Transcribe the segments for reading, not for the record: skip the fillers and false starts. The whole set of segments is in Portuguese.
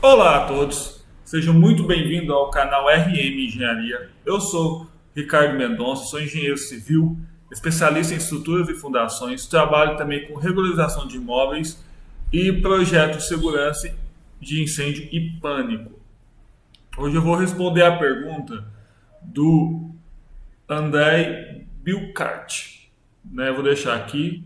Olá a todos, sejam muito bem-vindos ao canal RM Engenharia. Eu sou Ricardo Mendonça, sou engenheiro civil, especialista em estruturas e fundações, trabalho também com regularização de imóveis e projetos de segurança de incêndio e pânico. Hoje eu vou responder a pergunta do André Bilcart. Vou deixar aqui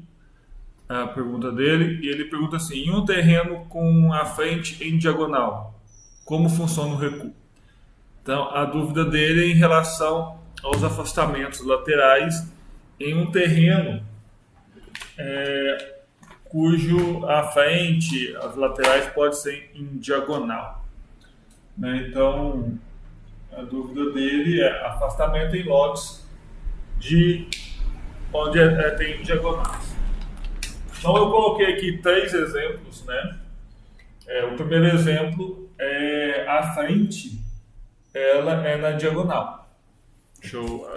a pergunta dele, e ele pergunta assim: em um terreno com a frente em diagonal, como funciona o recuo? Então, a dúvida dele é em relação aos afastamentos laterais em um terreno cujo a frente, as laterais pode ser em diagonal. Então, a dúvida dele é afastamento em lotes de onde tem diagonais. Então eu coloquei aqui três exemplos, né? O primeiro exemplo é a frente, ela é na diagonal. Deixa eu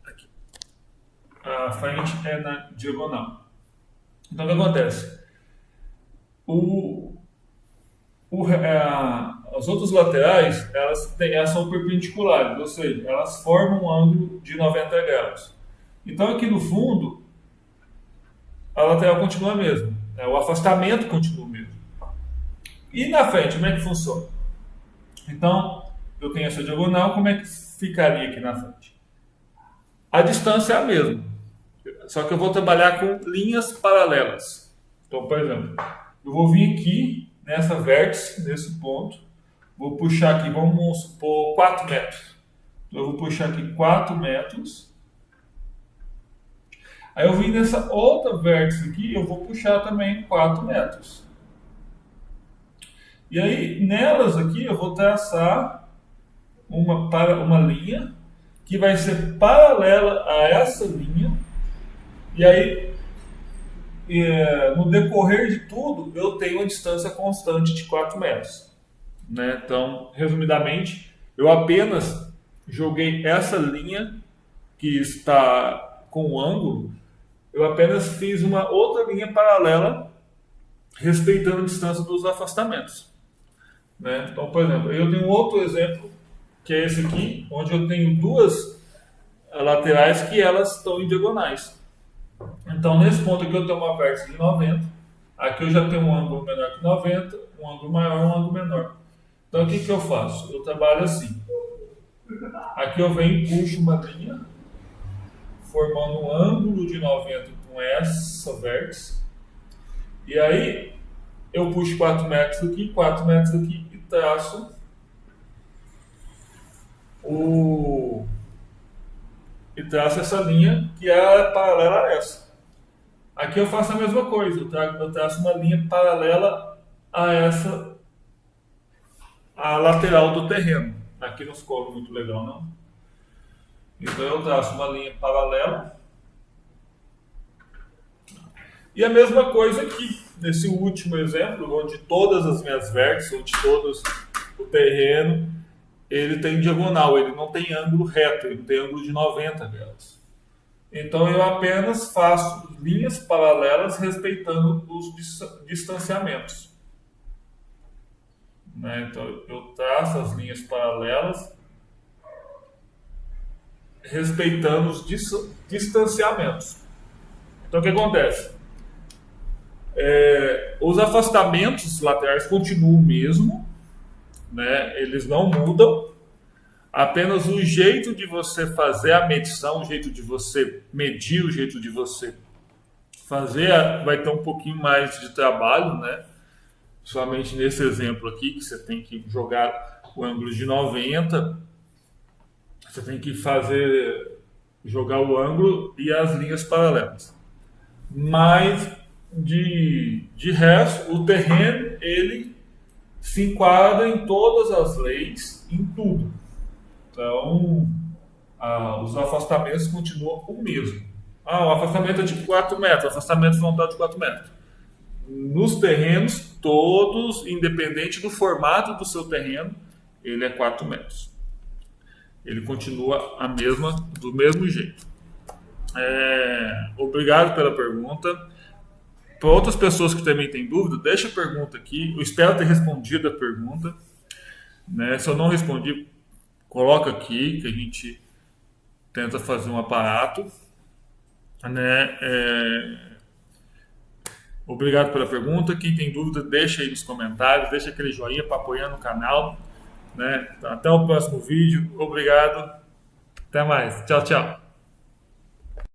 aqui. A frente é na diagonal. Então o que acontece? As outras laterais, elas são perpendiculares, ou seja, elas formam um ângulo de 90 graus. Então aqui no fundo, a lateral continua a mesma, né? O afastamento continua o mesmo. E na frente, como é que funciona? Então, eu tenho essa diagonal, como é que ficaria aqui na frente? A distância é a mesma, só que eu vou trabalhar com linhas paralelas. Então, por exemplo, eu vou vir aqui nessa vértice, nesse ponto, vou puxar aqui, vamos supor, 4 metros. Então, eu vou puxar aqui 4 metros. Aí eu vim nessa outra vértice aqui, eu vou puxar também 4 metros. E aí, nelas aqui, eu vou traçar uma linha que vai ser paralela a essa linha. E aí, no decorrer de tudo, eu tenho uma distância constante de 4 metros. Então, resumidamente, eu apenas joguei essa linha que está com o ângulo, eu apenas fiz uma outra linha paralela respeitando a distância dos afastamentos. Então, por exemplo, eu tenho outro exemplo, que é esse aqui, onde eu tenho duas laterais que elas estão em diagonais. Então, nesse ponto aqui eu tenho uma vértice de 90, aqui eu já tenho um ângulo menor que 90, um ângulo maior e um ângulo menor. Então, o que eu faço? Eu trabalho assim. Aqui eu venho e puxo uma linha, formando um ângulo de 90 com essa vértice. E aí, eu puxo 4 metros aqui, 4 metros aqui e traço essa linha que é paralela a essa. Aqui eu faço a mesma coisa, eu traço uma linha paralela a essa, a lateral do terreno. Aqui não ficou muito legal, não? Então eu traço uma linha paralela. E a mesma coisa aqui, nesse último exemplo, onde todas as minhas vértices, onde todos o terreno, ele tem diagonal, ele não tem ângulo reto, ele tem ângulo de 90 graus. Então eu apenas faço linhas paralelas respeitando os distanciamentos. Então eu traço as linhas paralelas respeitando os distanciamentos. Então o que acontece? Os afastamentos laterais continuam o mesmo, eles não mudam, apenas o jeito de você fazer a medição, o jeito de você medir, o jeito de você fazer vai ter um pouquinho mais de trabalho, somente nesse exemplo aqui, que você tem que jogar o ângulo de 90, você tem que jogar o ângulo e as linhas paralelas. Mas de resto, o terreno ele se enquadra em todas as leis, em tudo. Então, os afastamentos continuam o mesmo. O afastamento é de 4 metros, o afastamento frontal de 4 metros. Nos terrenos, todos, independente do formato do seu terreno, ele é 4 metros. Ele continua do mesmo jeito. Obrigado pela pergunta. para outras pessoas que também têm dúvida, deixa a pergunta aqui. Eu espero ter respondido a pergunta, né? Se eu não respondi, coloca aqui que a gente tenta fazer um aparato, né? Obrigado pela pergunta. Quem tem dúvida, deixa aí nos comentários, deixa aquele joinha para apoiar no canal, né? Até o próximo vídeo. Obrigado. Até mais. Tchau, tchau.